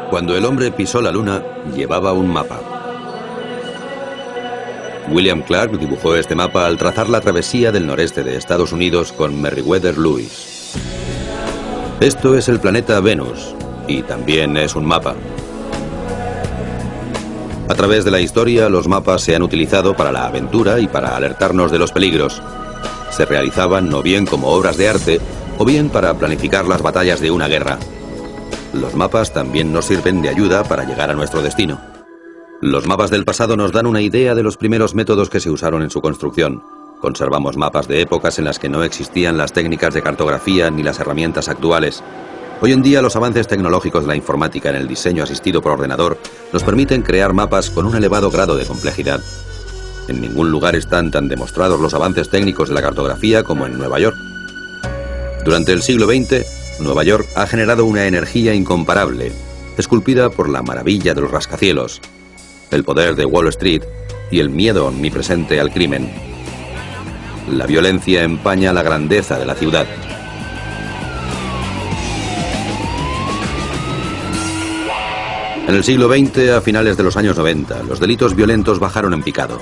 Cuando el hombre pisó la luna, llevaba un mapa. William Clark dibujó este mapa al trazar la travesía del noreste de Estados Unidos con Meriwether Lewis. Esto es el planeta Venus, y también es un mapa. A través de la historia, los mapas se han utilizado para la aventura y para alertarnos de los peligros. Se realizaban o bien como obras de arte, o bien para planificar las batallas de una guerra. Los mapas también nos sirven de ayuda para llegar a nuestro destino. Los mapas del pasado nos dan una idea de los primeros métodos que se usaron en su construcción. Conservamos mapas de épocas en las que no existían las técnicas de cartografía ni las herramientas actuales. Hoy en día los avances tecnológicos de la informática en el diseño asistido por ordenador nos permiten crear mapas con un elevado grado de complejidad. En ningún lugar están tan demostrados los avances técnicos de la cartografía como en Nueva York. Durante el siglo XX, Nueva York ha generado una energía incomparable, esculpida por la maravilla de los rascacielos, el poder de Wall Street y el miedo omnipresente al crimen. La violencia empaña la grandeza de la ciudad. En el siglo XX, a finales de los años 90, los delitos violentos bajaron en picado.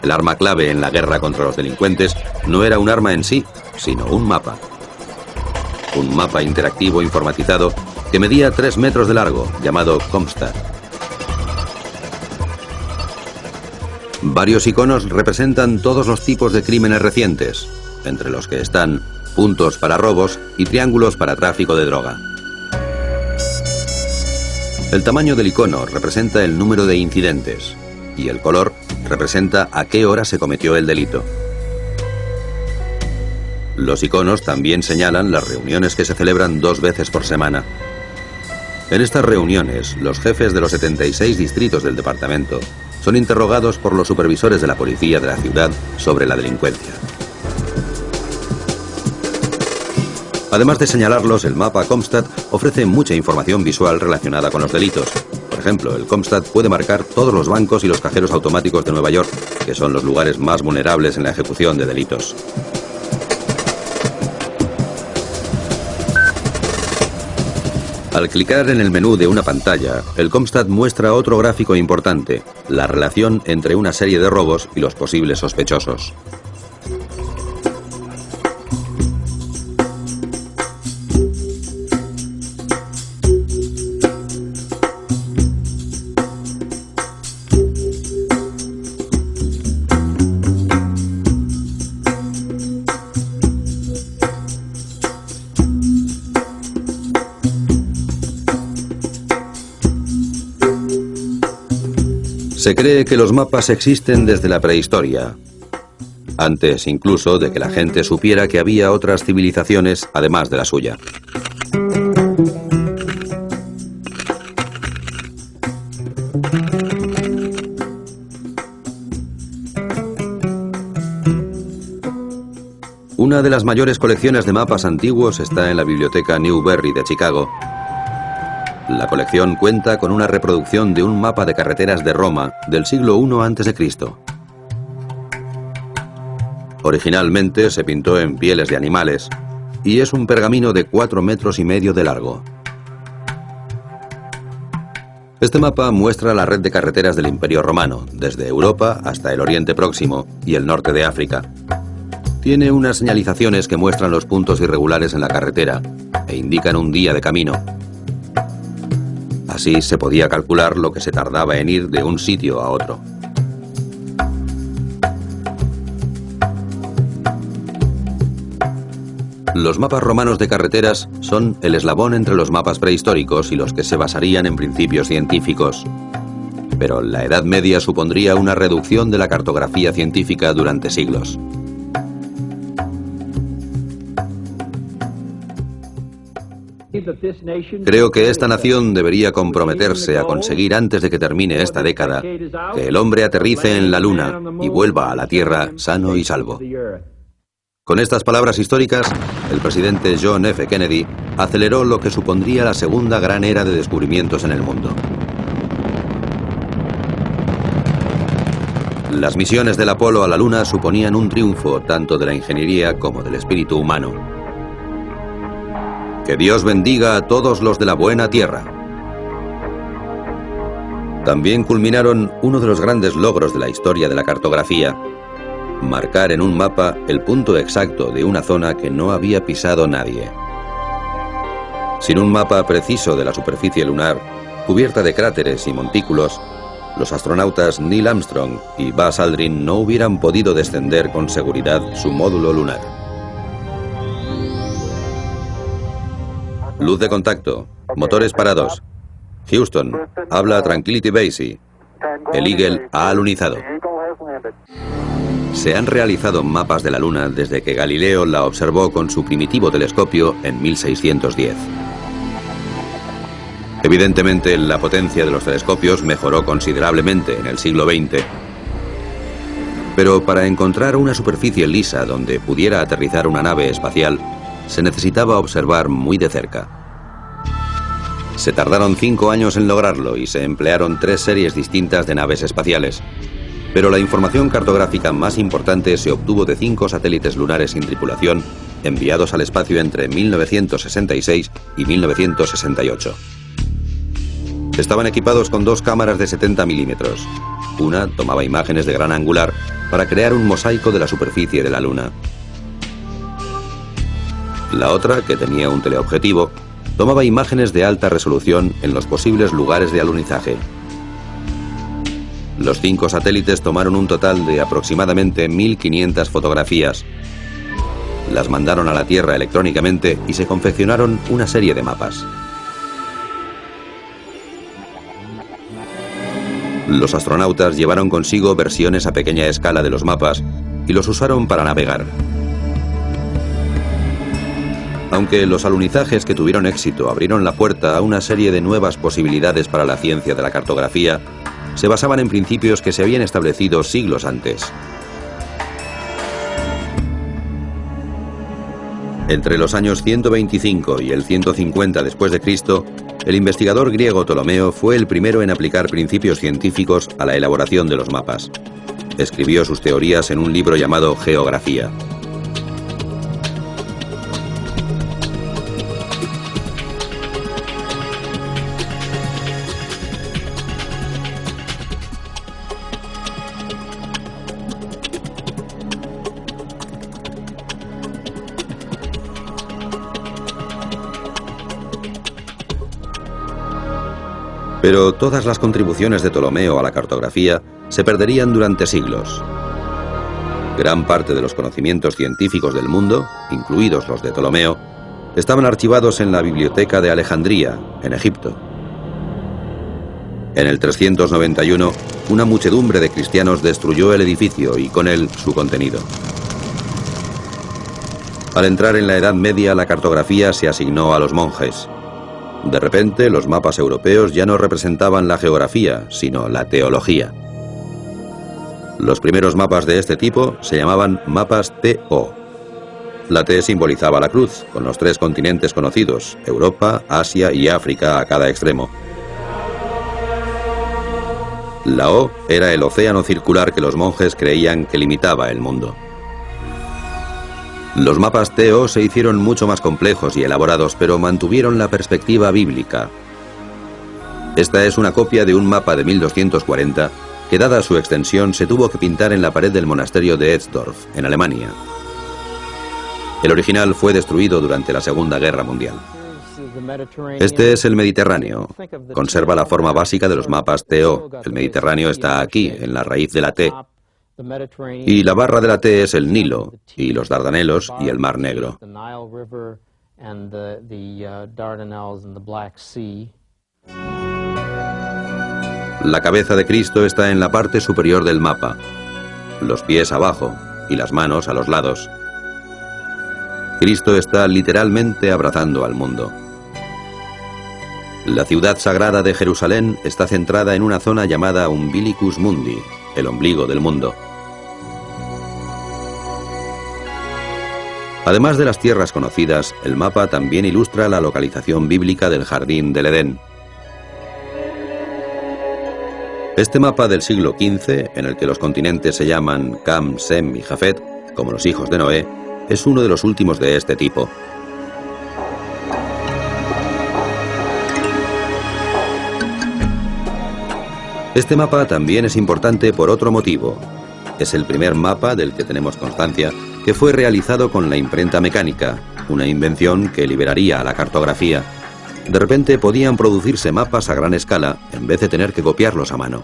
El arma clave en la guerra contra los delincuentes no era un arma en sí, sino un mapa. Un mapa interactivo informatizado que medía 3 metros de largo, llamado Comstat. Varios iconos representan todos los tipos de crímenes recientes, entre los que están puntos para robos y triángulos para tráfico de droga. El tamaño del icono representa el número de incidentes y el color representa a qué hora se cometió el delito. Los iconos también señalan las reuniones que se celebran 2 veces por semana. En estas reuniones, los jefes de los 76 distritos del departamento son interrogados por los supervisores de la policía de la ciudad sobre la delincuencia. Además de señalarlos, el mapa Comstat ofrece mucha información visual relacionada con los delitos. Por ejemplo, el Comstat puede marcar todos los bancos y los cajeros automáticos de Nueva York, que son los lugares más vulnerables en la ejecución de delitos. Al clicar en el menú de una pantalla, el Comstat muestra otro gráfico importante, la relación entre una serie de robos y los posibles sospechosos. Se cree que los mapas existen desde la prehistoria, antes incluso de que la gente supiera que había otras civilizaciones además de la suya. Una de las mayores colecciones de mapas antiguos está en la Biblioteca Newberry de Chicago. La colección cuenta con una reproducción de un mapa de carreteras de Roma del siglo I a.C. Originalmente se pintó en pieles de animales y es un pergamino de 4,5 metros de largo. Este mapa muestra la red de carreteras del Imperio Romano, desde Europa hasta el Oriente Próximo y el norte de África. Tiene unas señalizaciones que muestran los puntos irregulares en la carretera e indican un día de camino. Así se podía calcular lo que se tardaba en ir de un sitio a otro. Los mapas romanos de carreteras son el eslabón entre los mapas prehistóricos y los que se basarían en principios científicos. Pero la Edad Media supondría una reducción de la cartografía científica durante siglos. Creo que esta nación debería comprometerse a conseguir antes de que termine esta década que el hombre aterrice en la Luna y vuelva a la Tierra sano y salvo. Con estas palabras históricas, el presidente John F. Kennedy aceleró lo que supondría la segunda gran era de descubrimientos en el mundo. Las misiones del Apolo a la Luna suponían un triunfo tanto de la ingeniería como del espíritu humano. Que Dios bendiga a todos los de la buena tierra. También culminaron uno de los grandes logros de la historia de la cartografía: marcar en un mapa el punto exacto de una zona que no había pisado nadie. Sin un mapa preciso de la superficie lunar, cubierta de cráteres y montículos, los astronautas Neil Armstrong y Buzz Aldrin no hubieran podido descender con seguridad su módulo lunar. Luz de contacto. Motores parados. Houston, habla Tranquility Base. El Eagle ha alunizado. Se han realizado mapas de la Luna desde que Galileo la observó con su primitivo telescopio en 1610. Evidentemente, la potencia de los telescopios mejoró considerablemente en el siglo XX. Pero para encontrar una superficie lisa donde pudiera aterrizar una nave espacial, se necesitaba observar muy de cerca. Se tardaron 5 años en lograrlo y se emplearon 3 series distintas de naves espaciales. Pero la información cartográfica más importante se obtuvo de 5 satélites lunares sin tripulación enviados al espacio entre 1966 y 1968. Estaban equipados con 2 cámaras de 70 milímetros. Una tomaba imágenes de gran angular para crear un mosaico de la superficie de la Luna. La otra, que tenía un teleobjetivo, tomaba imágenes de alta resolución en los posibles lugares de alunizaje. Los 5 satélites tomaron un total de aproximadamente 1.500 fotografías. Las mandaron a la Tierra electrónicamente y se confeccionaron una serie de mapas. Los astronautas llevaron consigo versiones a pequeña escala de los mapas y los usaron para navegar. Aunque los alunizajes que tuvieron éxito abrieron la puerta a una serie de nuevas posibilidades para la ciencia de la cartografía, se basaban en principios que se habían establecido siglos antes. Entre los años 125 y el 150 después de Cristo, el investigador griego Ptolomeo fue el primero en aplicar principios científicos a la elaboración de los mapas. Escribió sus teorías en un libro llamado Geografía. Pero todas las contribuciones de Ptolomeo a la cartografía se perderían durante siglos. Gran parte de los conocimientos científicos del mundo, incluidos los de Ptolomeo, estaban archivados en la Biblioteca de Alejandría, en Egipto. En el 391, una muchedumbre de cristianos destruyó el edificio y con él su contenido. Al entrar en la Edad Media, la cartografía se asignó a los monjes. De repente, los mapas europeos ya no representaban la geografía, sino la teología. Los primeros mapas de este tipo se llamaban mapas TO. La T simbolizaba la cruz, con los 3 continentes conocidos, Europa, Asia y África a cada extremo. La O era el océano circular que los monjes creían que limitaba el mundo. Los mapas TO se hicieron mucho más complejos y elaborados, pero mantuvieron la perspectiva bíblica. Esta es una copia de un mapa de 1240 que, dada su extensión, se tuvo que pintar en la pared del monasterio de Etzdorf, en Alemania. El original fue destruido durante la Segunda Guerra Mundial. Este es el Mediterráneo. Conserva la forma básica de los mapas TO. El Mediterráneo está aquí, en la raíz de la T. Y la barra de la T es el Nilo, y los Dardanelos y el Mar Negro. La cabeza de Cristo está en la parte superior del mapa, los pies abajo y las manos a los lados. Cristo está literalmente abrazando al mundo. La ciudad sagrada de Jerusalén está centrada en una zona llamada Umbilicus Mundi, el ombligo del mundo. Además de las tierras conocidas, el mapa también ilustra la localización bíblica del Jardín del Edén. Este mapa del siglo XV, en el que los continentes se llaman Cam, Sem y Jafet, como los hijos de Noé, es uno de los últimos de este tipo. Este mapa también es importante por otro motivo. Es el primer mapa del que tenemos constancia que fue realizado con la imprenta mecánica, una invención que liberaría a la cartografía. De repente podían producirse mapas a gran escala en vez de tener que copiarlos a mano.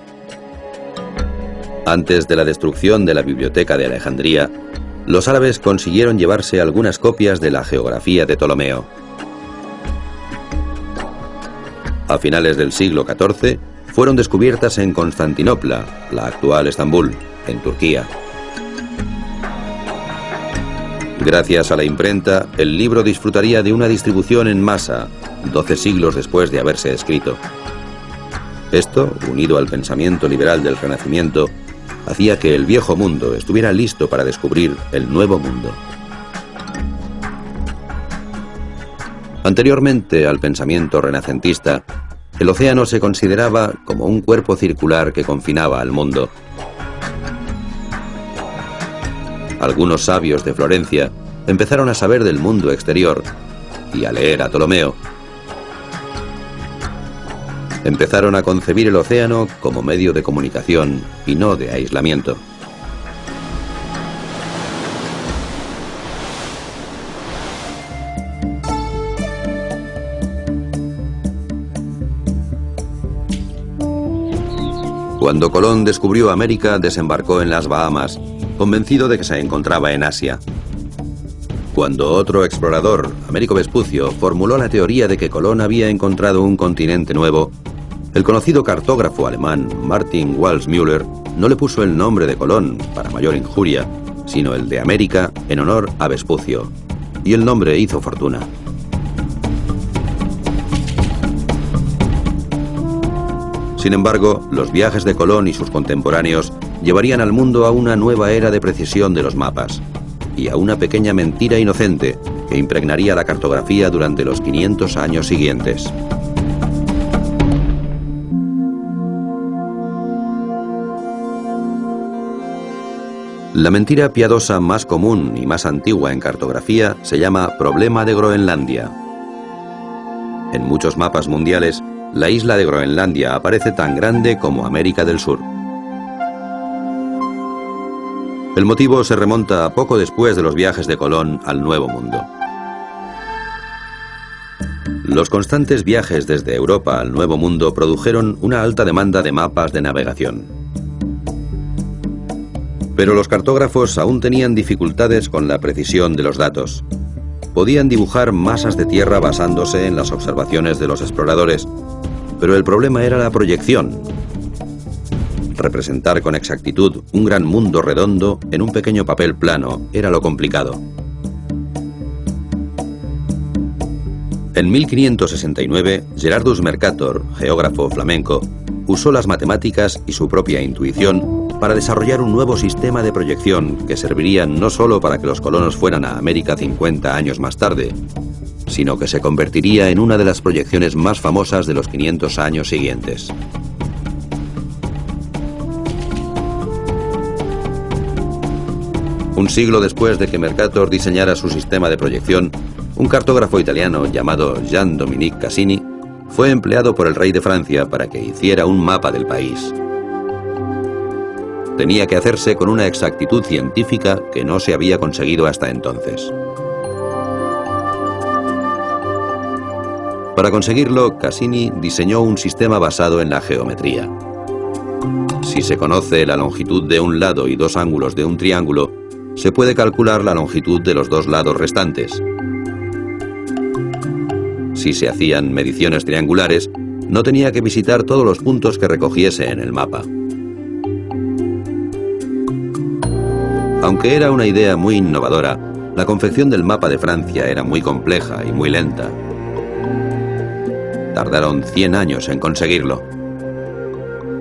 Antes de la destrucción de la biblioteca de Alejandría, los árabes consiguieron llevarse algunas copias de la geografía de Ptolomeo. A finales del siglo XIV, fueron descubiertas en Constantinopla, la actual Estambul, en Turquía. Gracias a la imprenta, el libro disfrutaría de una distribución en masa, 12 siglos después de haberse escrito. Esto, unido al pensamiento liberal del Renacimiento, hacía que el viejo mundo estuviera listo para descubrir el nuevo mundo. Anteriormente al pensamiento renacentista, el océano se consideraba como un cuerpo circular que confinaba al mundo. Algunos sabios de Florencia empezaron a saber del mundo exterior y a leer a Ptolomeo. Empezaron a concebir el océano como medio de comunicación y no de aislamiento. Cuando Colón descubrió América, desembarcó en las Bahamas, convencido de que se encontraba en Asia. Cuando otro explorador, Américo Vespucio, formuló la teoría de que Colón había encontrado un continente nuevo, el conocido cartógrafo alemán Martin Waldseemüller no le puso el nombre de Colón para mayor injuria, sino el de América en honor a Vespucio, y el nombre hizo fortuna. Sin embargo, los viajes de Colón y sus contemporáneos llevarían al mundo a una nueva era de precisión de los mapas y a una pequeña mentira inocente que impregnaría la cartografía durante los 500 años siguientes. La mentira piadosa más común y más antigua en cartografía se llama Problema de Groenlandia. En muchos mapas mundiales, la isla de Groenlandia aparece tan grande como América del Sur. El motivo se remonta a poco después de los viajes de Colón al Nuevo Mundo. Los constantes viajes desde Europa al Nuevo Mundo produjeron una alta demanda de mapas de navegación. Pero los cartógrafos aún tenían dificultades con la precisión de los datos. Podían dibujar masas de tierra basándose en las observaciones de los exploradores, pero el problema era la proyección. Representar con exactitud un gran mundo redondo en un pequeño papel plano era lo complicado. En 1569, Gerardus Mercator, geógrafo flamenco, usó las matemáticas y su propia intuición para desarrollar un nuevo sistema de proyección que serviría no solo para que los colonos fueran a América 50 años más tarde, sino que se convertiría en una de las proyecciones más famosas de los 500 años siguientes. Un siglo después de que Mercator diseñara su sistema de proyección, un cartógrafo italiano llamado Jean-Dominique Cassini fue empleado por el rey de Francia para que hiciera un mapa del país. Tenía que hacerse con una exactitud científica que no se había conseguido hasta entonces. Para conseguirlo, Cassini diseñó un sistema basado en la geometría. Si se conoce la longitud de un lado y dos ángulos de un triángulo, se puede calcular la longitud de los dos lados restantes. Si se hacían mediciones triangulares, no tenía que visitar todos los puntos que recogiese en el mapa. Aunque era una idea muy innovadora, la confección del mapa de Francia era muy compleja y muy lenta. Tardaron 100 años en conseguirlo.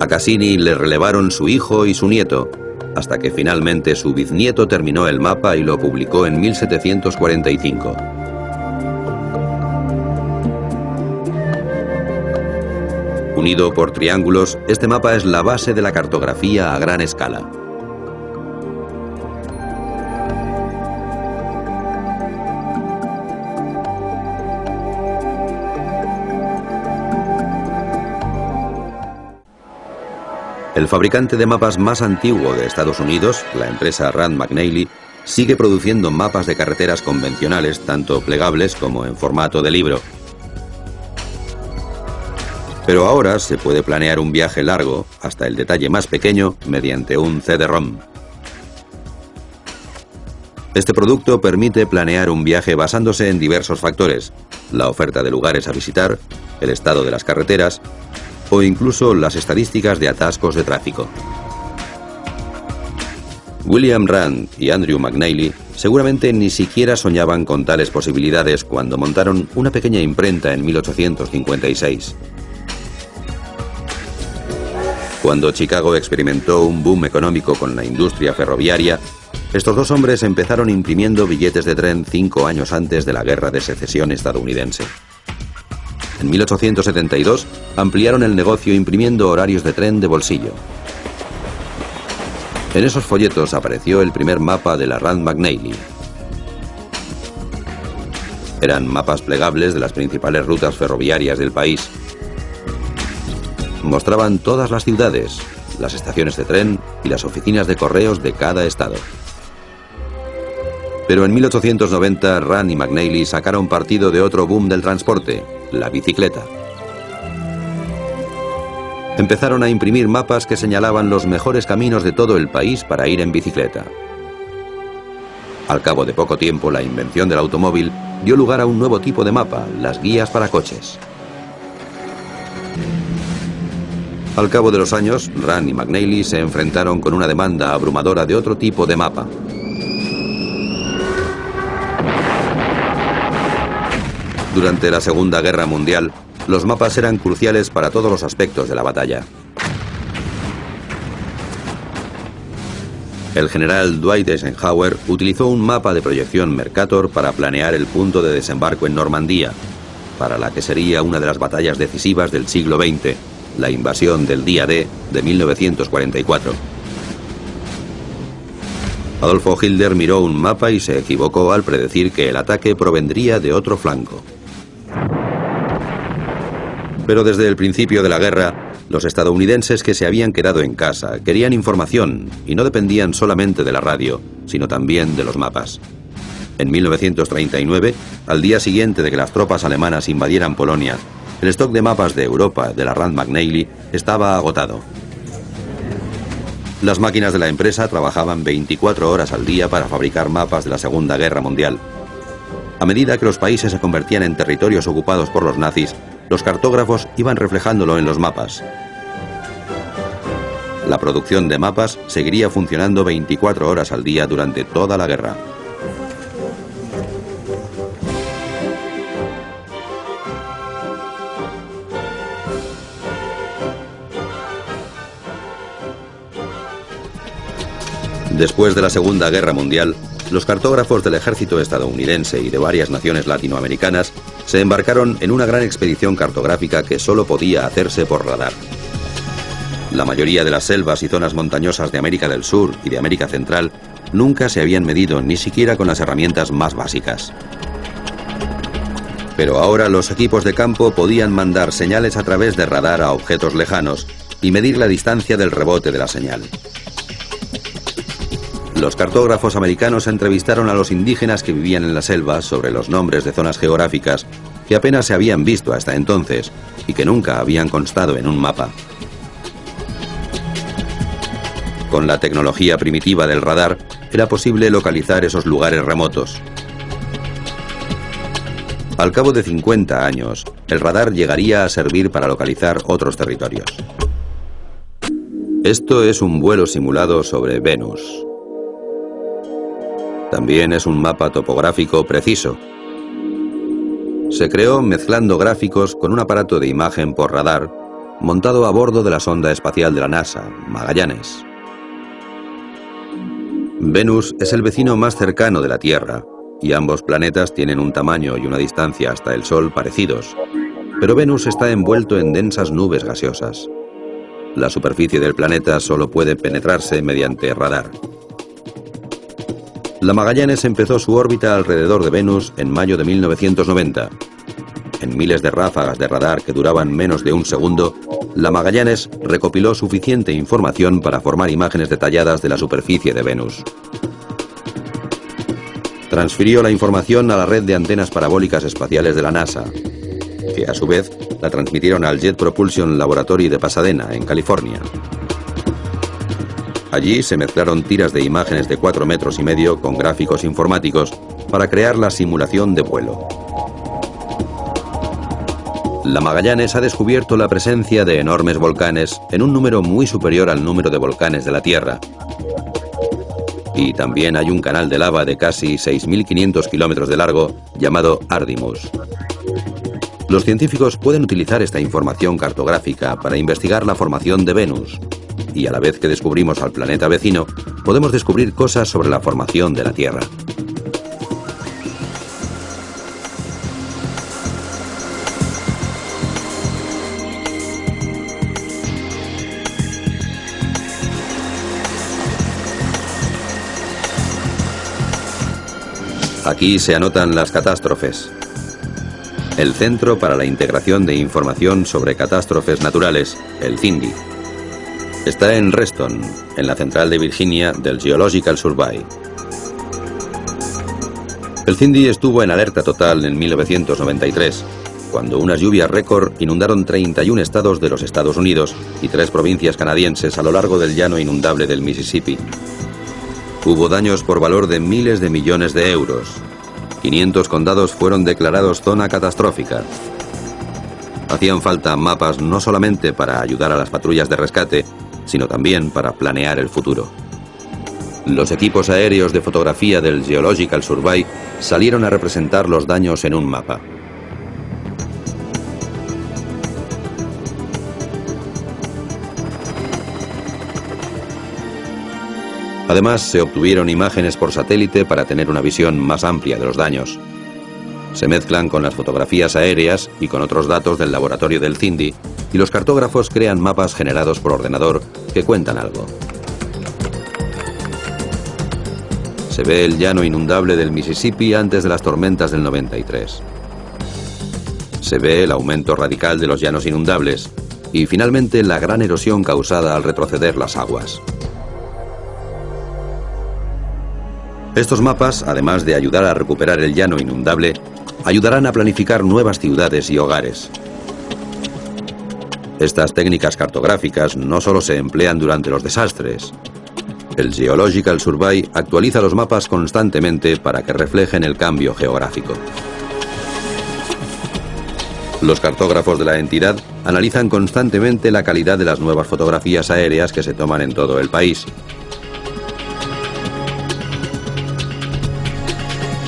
A Cassini le relevaron su hijo y su nieto, hasta que finalmente su bisnieto terminó el mapa y lo publicó en 1745. Unido por triángulos, este mapa es la base de la cartografía a gran escala. El fabricante de mapas más antiguo de Estados Unidos, la empresa Rand McNally, sigue produciendo mapas de carreteras convencionales, tanto plegables como en formato de libro. Pero ahora se puede planear un viaje largo, hasta el detalle más pequeño, mediante un CD-ROM. Este producto permite planear un viaje basándose en diversos factores: la oferta de lugares a visitar, el estado de las carreteras o incluso las estadísticas de atascos de tráfico. William Rand y Andrew McNally seguramente ni siquiera soñaban con tales posibilidades cuando montaron una pequeña imprenta en 1856. Cuando Chicago experimentó un boom económico con la industria ferroviaria, estos dos hombres empezaron imprimiendo billetes de tren 5 años antes de la Guerra de Secesión estadounidense. En 1872 ampliaron el negocio imprimiendo horarios de tren de bolsillo. En esos folletos apareció el primer mapa de la Rand McNally. Eran mapas plegables de las principales rutas ferroviarias del país. Mostraban todas las ciudades, las estaciones de tren y las oficinas de correos de cada estado. Pero en 1890 Rand y McNally sacaron partido de otro boom del transporte, la bicicleta. Empezaron a imprimir mapas que señalaban los mejores caminos de todo el país para ir en bicicleta. Al cabo de poco tiempo, la invención del automóvil dio lugar a un nuevo tipo de mapa, las guías para coches. Al cabo de los años, Rand y McNally se enfrentaron con una demanda abrumadora de otro tipo de mapa. Durante la Segunda Guerra Mundial, los mapas eran cruciales para todos los aspectos de la batalla. El general Dwight Eisenhower utilizó un mapa de proyección Mercator para planear el punto de desembarco en Normandía, para la que sería una de las batallas decisivas del siglo XX, la invasión del Día D de 1944. Adolfo Hitler miró un mapa y se equivocó al predecir que el ataque provendría de otro flanco. Pero desde el principio de la guerra, los estadounidenses que se habían quedado en casa querían información y no dependían solamente de la radio, sino también de los mapas. En 1939, al día siguiente de que las tropas alemanas invadieran Polonia, el stock de mapas de Europa de la Rand McNally estaba agotado. Las máquinas de la empresa trabajaban 24 horas al día para fabricar mapas de la Segunda Guerra Mundial. A medida que los países se convertían en territorios ocupados por los nazis, los cartógrafos iban reflejándolo en los mapas. La producción de mapas seguiría funcionando 24 horas al día durante toda la guerra. Después de la Segunda Guerra Mundial, los cartógrafos del ejército estadounidense y de varias naciones latinoamericanas se embarcaron en una gran expedición cartográfica que solo podía hacerse por radar. La mayoría de las selvas y zonas montañosas de América del Sur y de América Central nunca se habían medido ni siquiera con las herramientas más básicas. Pero ahora los equipos de campo podían mandar señales a través de radar a objetos lejanos y medir la distancia del rebote de la señal. Los cartógrafos americanos entrevistaron a los indígenas que vivían en la selva sobre los nombres de zonas geográficas que apenas se habían visto hasta entonces y que nunca habían constado en un mapa. Con la tecnología primitiva del radar, era posible localizar esos lugares remotos. Al cabo de 50 años, el radar llegaría a servir para localizar otros territorios. Esto es un vuelo simulado sobre Venus. También es un mapa topográfico preciso. Se creó mezclando gráficos con un aparato de imagen por radar montado a bordo de la sonda espacial de la NASA, Magallanes. Venus es el vecino más cercano de la Tierra y ambos planetas tienen un tamaño y una distancia hasta el Sol parecidos, pero Venus está envuelto en densas nubes gaseosas. La superficie del planeta solo puede penetrarse mediante radar. La Magallanes empezó su órbita alrededor de Venus en mayo de 1990. En miles de ráfagas de radar que duraban menos de un segundo, la Magallanes recopiló suficiente información para formar imágenes detalladas de la superficie de Venus. Transfirió la información a la red de antenas parabólicas espaciales de la NASA, que a su vez la transmitieron al Jet Propulsion Laboratory de Pasadena, en California. Allí se mezclaron tiras de imágenes de 4,5 metros con gráficos informáticos para crear la simulación de vuelo. La Magallanes ha descubierto la presencia de enormes volcanes en un número muy superior al número de volcanes de la Tierra. Y también hay un canal de lava de casi 6.500 kilómetros de largo llamado Artemis. Los científicos pueden utilizar esta información cartográfica para investigar la formación de Venus. Y a la vez que descubrimos al planeta vecino, podemos descubrir cosas sobre la formación de la Tierra. Aquí se anotan las catástrofes. El Centro para la Integración de Información sobre Catástrofes Naturales, el CINDI. Está en Reston, en la central de Virginia del Geological Survey. El CINDI estuvo en alerta total en 1993, cuando unas lluvias récord inundaron 31 estados de los Estados Unidos y 3 provincias canadienses a lo largo del llano inundable del Mississippi. Hubo daños por valor de miles de millones de euros. 500 condados fueron declarados zona catastrófica. Hacían falta mapas no solamente para ayudar a las patrullas de rescate, sino también para planear el futuro. Los equipos aéreos de fotografía del Geological Survey salieron a representar los daños en un mapa. Además, se obtuvieron imágenes por satélite para tener una visión más amplia de los daños. Se mezclan con las fotografías aéreas y con otros datos del laboratorio del CINDI, y los cartógrafos crean mapas generados por ordenador que cuentan algo. Se ve el llano inundable del Mississippi antes de las tormentas del 93. Se ve el aumento radical de los llanos inundables y finalmente la gran erosión causada al retroceder las aguas. Estos mapas, además de ayudar a recuperar el llano inundable, ayudarán a planificar nuevas ciudades y hogares. Estas técnicas cartográficas no solo se emplean durante los desastres. El Geological Survey actualiza los mapas constantemente para que reflejen el cambio geográfico. Los cartógrafos de la entidad analizan constantemente la calidad de las nuevas fotografías aéreas que se toman en todo el país.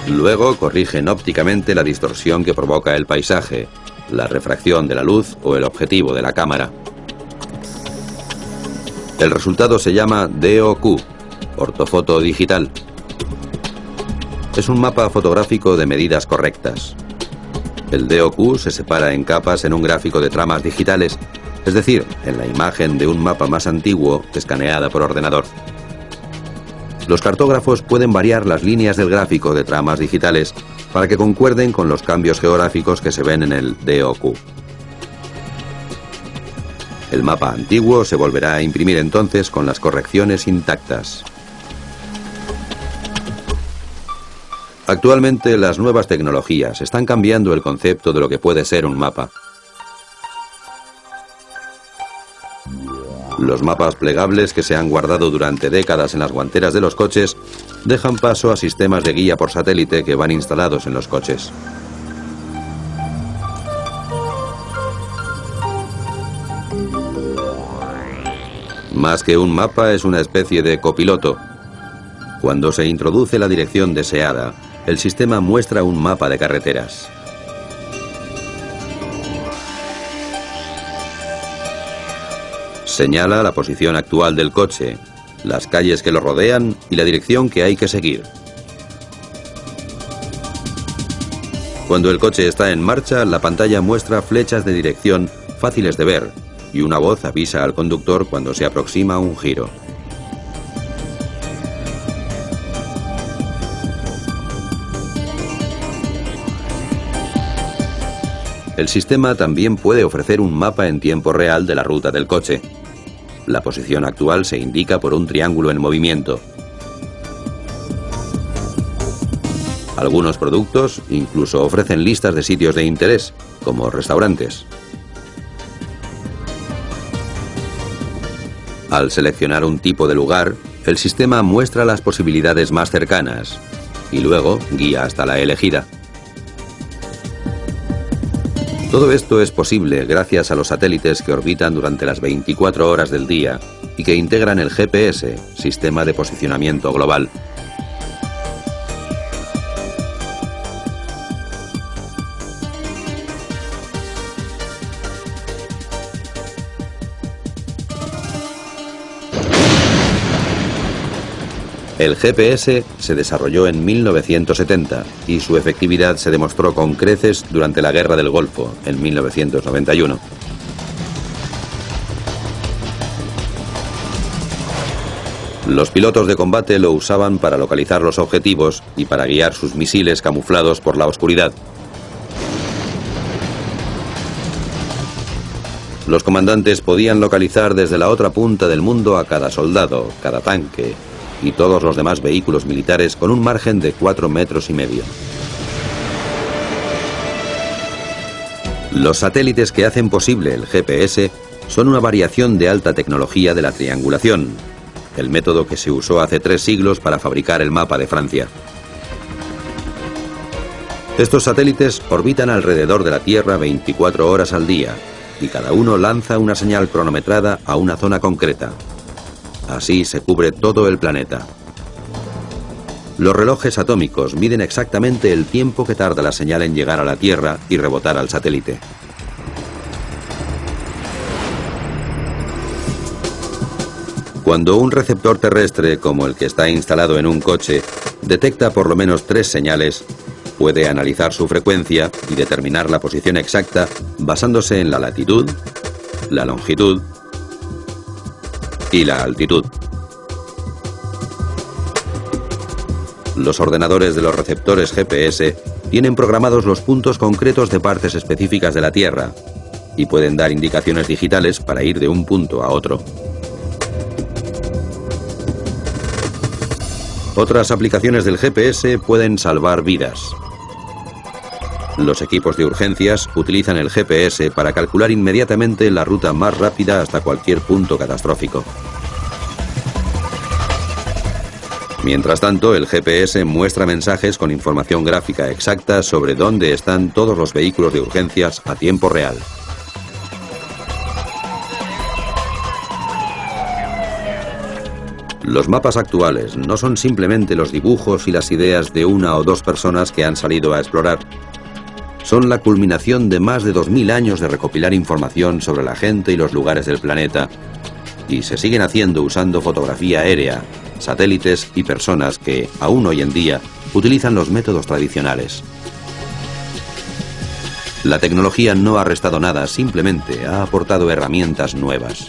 Luego corrigen ópticamente la distorsión que provoca el paisaje, la refracción de la luz o el objetivo de la cámara. El resultado se llama DOQ, ortofoto digital. Es un mapa fotográfico de medidas correctas. El DOQ se separa en capas en un gráfico de tramas digitales, es decir, en la imagen de un mapa más antiguo escaneada por ordenador. Los cartógrafos pueden variar las líneas del gráfico de tramas digitales para que concuerden con los cambios geográficos que se ven en el DOQ. El mapa antiguo se volverá a imprimir entonces con las correcciones intactas. Actualmente las nuevas tecnologías están cambiando el concepto de lo que puede ser un mapa. Los mapas plegables que se han guardado durante décadas en las guanteras de los coches dejan paso a sistemas de guía por satélite que van instalados en los coches. Más que un mapa, es una especie de copiloto. Cuando se introduce la dirección deseada, el sistema muestra un mapa de carreteras. Señala la posición actual del coche, las calles que lo rodean y la dirección que hay que seguir. Cuando el coche está en marcha, la pantalla muestra flechas de dirección fáciles de ver y una voz avisa al conductor cuando se aproxima un giro. El sistema también puede ofrecer un mapa en tiempo real de la ruta del coche. La posición actual se indica por un triángulo en movimiento. Algunos productos incluso ofrecen listas de sitios de interés, como restaurantes. Al seleccionar un tipo de lugar, el sistema muestra las posibilidades más cercanas y luego guía hasta la elegida. Todo esto es posible gracias a los satélites que orbitan durante las 24 horas del día y que integran el GPS, Sistema de Posicionamiento Global. El GPS se desarrolló en 1970 y su efectividad se demostró con creces durante la Guerra del Golfo, en 1991. Los pilotos de combate lo usaban para localizar los objetivos y para guiar sus misiles camuflados por la oscuridad. Los comandantes podían localizar desde la otra punta del mundo a cada soldado, cada tanque y todos los demás vehículos militares con un margen de 4,5 metros. Los satélites que hacen posible el GPS son una variación de alta tecnología de la triangulación, el método que se usó hace 3 siglos para fabricar el mapa de Francia. Estos satélites orbitan alrededor de la Tierra 24 horas al día y cada uno lanza una señal cronometrada a una zona concreta. Así se cubre todo el planeta. Los relojes atómicos miden exactamente el tiempo que tarda la señal en llegar a la Tierra y rebotar al satélite. Cuando un receptor terrestre, como el que está instalado en un coche, detecta por lo menos 3 señales, puede analizar su frecuencia y determinar la posición exacta basándose en la latitud, la longitud y la altitud. Los ordenadores de los receptores GPS tienen programados los puntos concretos de partes específicas de la Tierra y pueden dar indicaciones digitales para ir de un punto a otro. Otras aplicaciones del GPS pueden salvar vidas. Los equipos de urgencias utilizan el GPS para calcular inmediatamente la ruta más rápida hasta cualquier punto catastrófico. Mientras tanto, el GPS muestra mensajes con información gráfica exacta sobre dónde están todos los vehículos de urgencias a tiempo real. Los mapas actuales no son simplemente los dibujos y las ideas de 1 o 2 personas que han salido a explorar. Son la culminación de más de 2000 años de recopilar información sobre la gente y los lugares del planeta, y se siguen haciendo usando fotografía aérea, satélites y personas que, aún hoy en día, utilizan los métodos tradicionales. La tecnología no ha restado nada, simplemente ha aportado herramientas nuevas.